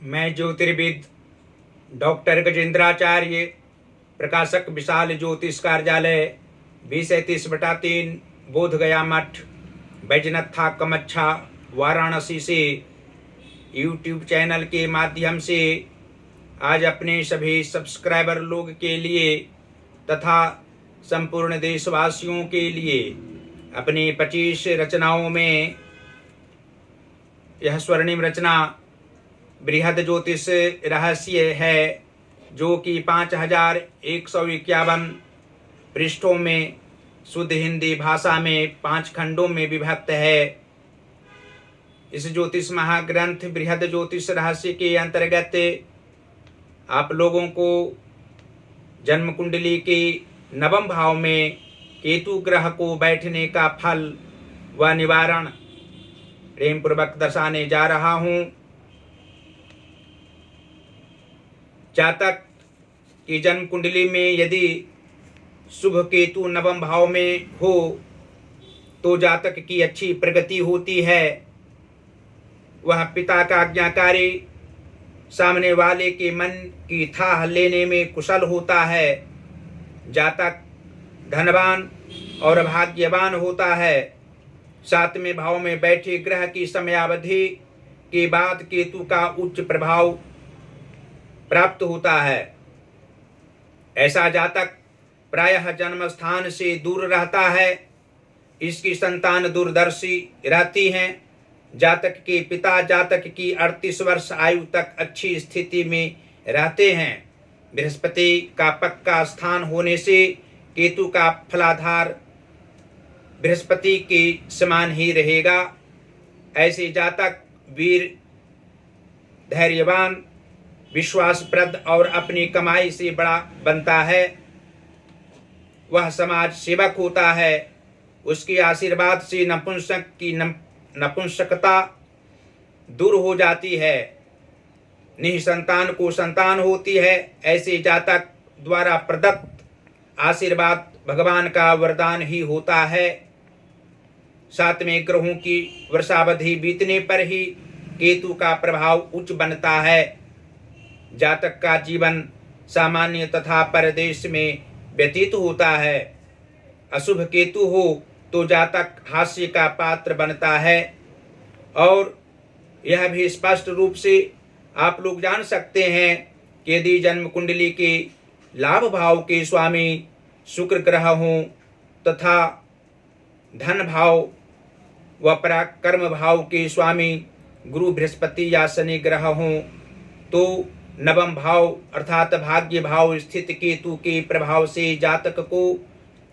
मैं ज्योतिर्विद डॉक्टर गजेंद्राचार्य, प्रकाशक विशाल ज्योतिष कार्यालय 2033/3 बोधगया मठ, बैजनाथ कमच्छा, वाराणसी से यूट्यूब चैनल के माध्यम से आज अपने सभी सब्सक्राइबर लोग के लिए तथा संपूर्ण देशवासियों के लिए अपनी 25 रचनाओं में यह स्वर्णिम रचना बृहद ज्योतिष रहस्य है, जो कि 5151 पृष्ठों में शुद्ध हिंदी भाषा में 5 खंडों में विभक्त है। इस ज्योतिष महाग्रंथ बृहद ज्योतिष रहस्य के अंतर्गत आप लोगों को जन्म कुंडली के नवम भाव में केतु ग्रह को बैठने का फल व निवारण प्रेम पूर्वक दर्शाने जा रहा हूं। जातक की जन्म कुंडली में यदि शुभ केतु नवम भाव में हो तो जातक की अच्छी प्रगति होती है। वह पिता का आज्ञाकारी, सामने वाले के मन की थाह लेने में कुशल होता है। जातक धनवान और भाग्यवान होता है। 7वें भाव में बैठे ग्रह की समयावधि के बाद केतु का उच्च प्रभाव प्राप्त होता है। ऐसा जातक प्रायः जन्म स्थान से दूर रहता है। इसकी संतान दूरदर्शी रहती हैं। जातक के पिता जातक की 38 वर्ष आयु तक अच्छी स्थिति में रहते हैं। बृहस्पति का पक्का स्थान होने से केतु का फलाधार बृहस्पति के समान ही रहेगा। ऐसे जातक वीर, धैर्यवान, विश्वासप्रद और अपनी कमाई से बड़ा बनता है। वह समाज सेवक होता है। उसके आशीर्वाद से नपुंसक की नपुंसकता दूर हो जाती है। निसंतान को संतान होती है। ऐसे जातक द्वारा प्रदत्त आशीर्वाद भगवान का वरदान ही होता है। 7वें ग्रहों की वर्षावधि बीतने पर ही केतु का प्रभाव उच्च बनता है। जातक का जीवन सामान्य तथा परदेश में व्यतीत होता है। अशुभ केतु हो तो जातक हास्य का पात्र बनता है। और यह भी स्पष्ट रूप से आप लोग जान सकते हैं कि यदि जन्म कुंडली के लाभ भाव के स्वामी शुक्र ग्रह हों तथा धन भाव व पराक्रम भाव के स्वामी गुरु बृहस्पति या शनि ग्रह हों तो नवम भाव अर्थात भाग्य भाव स्थित केतु के प्रभाव से जातक को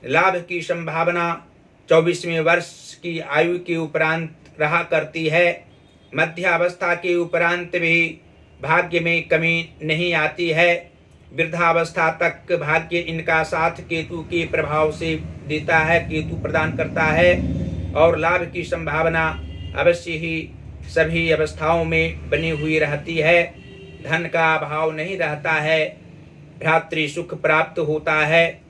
लाभ की संभावना 24वें वर्ष की आयु के उपरांत रहा करती है। मध्यावस्था के उपरांत भी भाग्य में कमी नहीं आती है। वृद्धावस्था तक भाग्य इनका साथ केतु के प्रभाव से देता है, केतु प्रदान करता है और लाभ की संभावना अवश्य ही सभी अवस्थाओं में बनी हुई रहती है। धन का अभाव नहीं रहता है। भ्रातृ सुख प्राप्त होता है।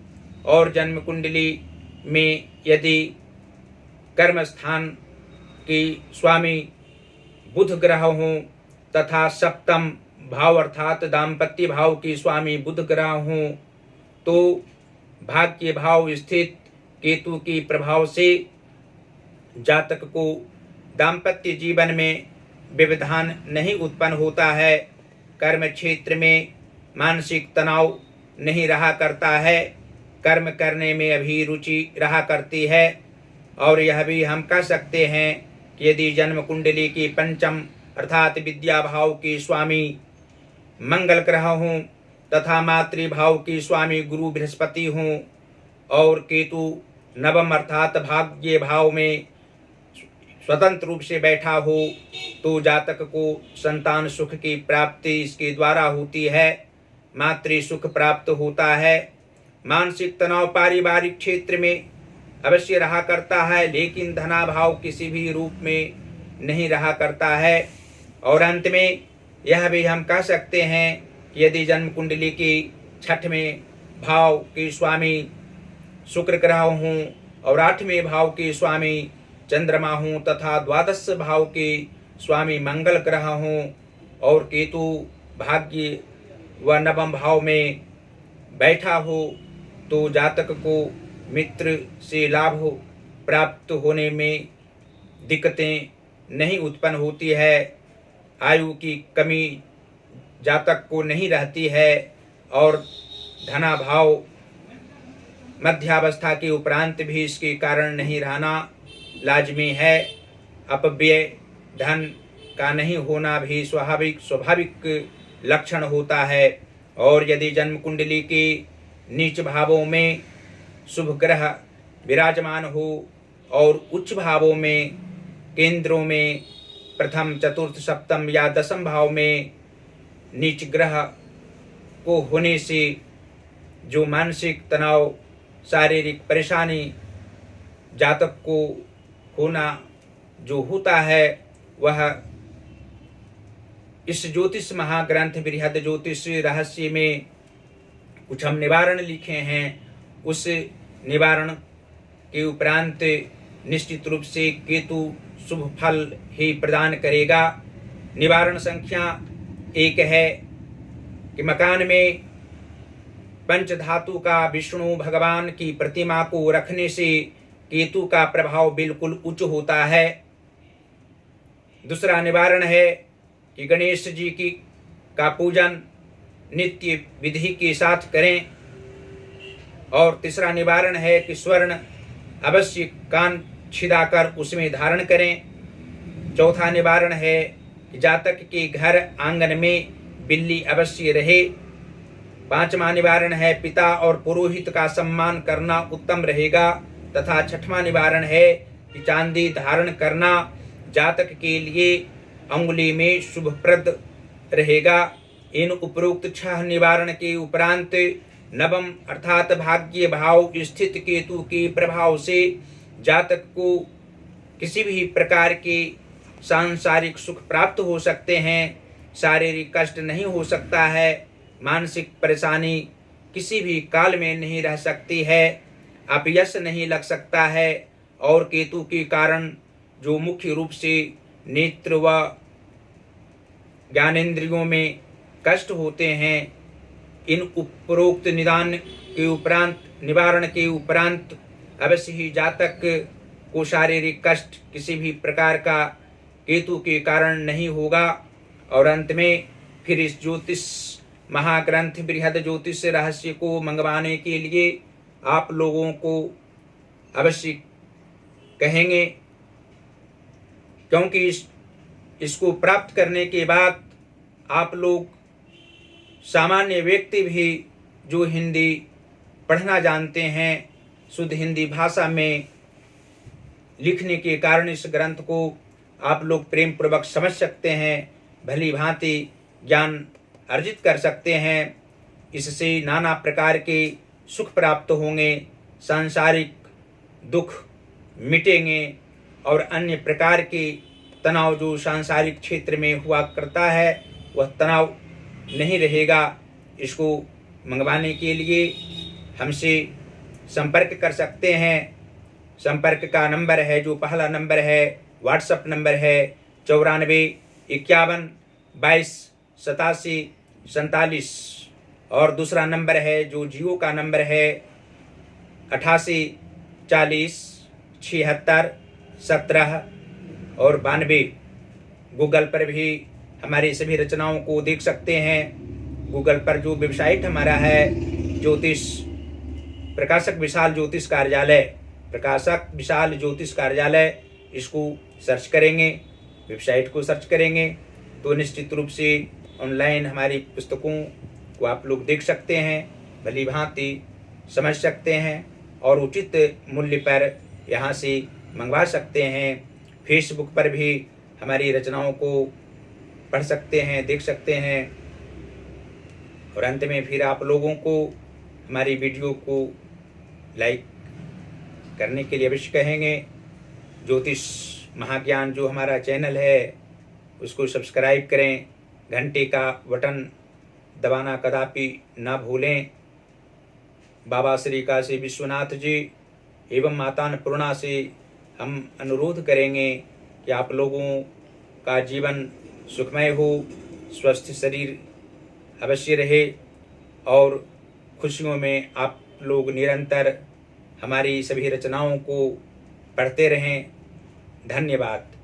और जन्म कुंडली में यदि कर्म स्थान की स्वामी बुध ग्रह हों तथा 7म भाव अर्थात दाम्पत्य भाव की स्वामी बुध ग्रह हों तो भाग्य भाव स्थित केतु के प्रभाव से जातक को दाम्पत्य जीवन में व्यवधान नहीं उत्पन्न होता है। कर्म क्षेत्र में मानसिक तनाव नहीं रहा करता है। कर्म करने में अभी रुचि रहा करती है। और यह भी हम कह सकते हैं कि यदि जन्म कुंडली की 5म अर्थात विद्या भाव के स्वामी मंगल ग्रह हों तथा मातृभाव के स्वामी गुरु बृहस्पति हों और केतु नवम अर्थात भाग्य भाव में स्वतंत्र रूप से बैठा हो तो जातक को संतान सुख की प्राप्ति इसके द्वारा होती है। मातृ सुख प्राप्त होता है। मानसिक तनाव पारिवारिक क्षेत्र में अवश्य रहा करता है, लेकिन धनाभाव किसी भी रूप में नहीं रहा करता है। और अंत में यह भी हम कह सकते हैं कि यदि जन्म कुंडली की 6वें भाव के स्वामी शुक्र ग्रह हों और 8वें भाव के स्वामी चंद्रमा हों तथा 12 भाव के स्वामी मंगल ग्रह हों और केतु भाग्य व नवम भाव में बैठा हो तो जातक को मित्र से लाभ प्राप्त होने में दिक्कतें नहीं उत्पन्न होती है। आयु की कमी जातक को नहीं रहती है और धनाभाव मध्यावस्था के उपरांत भी इसके कारण नहीं रहना लाजमी है। अपव्यय धन का नहीं होना भी स्वाभाविक लक्षण होता है। और यदि जन्म कुंडली के नीच भावों में शुभ ग्रह विराजमान हो और उच्च भावों में केंद्रों में प्रथम चतुर्थ सप्तम या दसम भाव में नीच ग्रह को होने से जो मानसिक तनाव शारीरिक परेशानी जातक को होना जो होता है वह इस ज्योतिष महाग्रंथ बृहद ज्योतिष रहस्य में कुछ हम निवारण लिखे हैं। उस निवारण के उपरांत निश्चित रूप से केतु शुभ फल ही प्रदान करेगा। निवारण संख्या 1 है कि मकान में पंचधातु का विष्णु भगवान की प्रतिमा को रखने से केतु का प्रभाव बिल्कुल उच्च होता है। दूसरा निवारण है कि गणेश जी की का पूजन नित्य विधि के साथ करें। और तीसरा निवारण है कि स्वर्ण अवश्य कान छिदाकर उसमें धारण करें। चौथा निवारण है कि जातक के घर आंगन में बिल्ली अवश्य रहे। पांचवा निवारण है पिता और पुरोहित का सम्मान करना उत्तम रहेगा। तथा छठवां निवारण है कि चांदी धारण करना जातक के लिए अंगुली में शुभप्रद रहेगा। इन उपरोक्त 6 निवारण के उपरांत नवम अर्थात भाग्य भाव स्थित केतु के प्रभाव से जातक को किसी भी प्रकार के सांसारिक सुख प्राप्त हो सकते हैं। शारीरिक कष्ट नहीं हो सकता है। मानसिक परेशानी किसी भी काल में नहीं रह सकती है। अपयश नहीं लग सकता है। और केतु के कारण जो मुख्य रूप से नेत्र व ज्ञानेंद्रियों में कष्ट होते हैं, इन उपरोक्त निदान के उपरांत निवारण के उपरांत अवश्य ही जातक को शारीरिक कष्ट किसी भी प्रकार का केतु के कारण नहीं होगा। और अंत में फिर इस ज्योतिष महाग्रंथ बृहद ज्योतिष रहस्य को मंगवाने के लिए आप लोगों को अवश्य कहेंगे, क्योंकि इसको प्राप्त करने के बाद आप लोग सामान्य व्यक्ति भी जो हिंदी पढ़ना जानते हैं, शुद्ध हिंदी भाषा में लिखने के कारण इस ग्रंथ को आप लोग प्रेम पूर्वक समझ सकते हैं, भली भांति ज्ञान अर्जित कर सकते हैं। इससे नाना प्रकार के सुख प्राप्त होंगे, सांसारिक दुख मिटेंगे और अन्य प्रकार के तनाव जो सांसारिक क्षेत्र में हुआ करता है वह तनाव नहीं रहेगा। इसको मंगवाने के लिए हमसे संपर्क कर सकते हैं। संपर्क का नंबर है, जो पहला नंबर है व्हाट्सएप नंबर है 94 51 22 87 47 और दूसरा नंबर है जो जियो का नंबर है 88 40 76 17 और 92। गूगल पर भी हमारी सभी रचनाओं को देख सकते हैं। गूगल पर जो वेबसाइट हमारा है ज्योतिष प्रकाशक विशाल ज्योतिष कार्यालय, प्रकाशक विशाल ज्योतिष कार्यालय, इसको सर्च करेंगे, वेबसाइट को सर्च करेंगे तो निश्चित रूप से ऑनलाइन हमारी पुस्तकों को आप लोग देख सकते हैं, भली भांति समझ सकते हैं और उचित मूल्य पर यहाँ से मंगवा सकते हैं। फेसबुक पर भी हमारी रचनाओं को पढ़ सकते हैं, देख सकते हैं। और अंत में फिर आप लोगों को हमारी वीडियो को लाइक करने के लिए अवश्य कहेंगे। ज्योतिष महाज्ञान जो हमारा चैनल है उसको सब्सक्राइब करें, घंटे का बटन दबाना कदापि ना भूलें। बाबा श्री काशी विश्वनाथ जी एवं माता अन्नपूर्णा से हम अनुरोध करेंगे कि आप लोगों का जीवन सुखमय हो, स्वस्थ शरीर अवश्य रहे और खुशियों में आप लोग निरंतर हमारी सभी रचनाओं को पढ़ते रहें। धन्यवाद।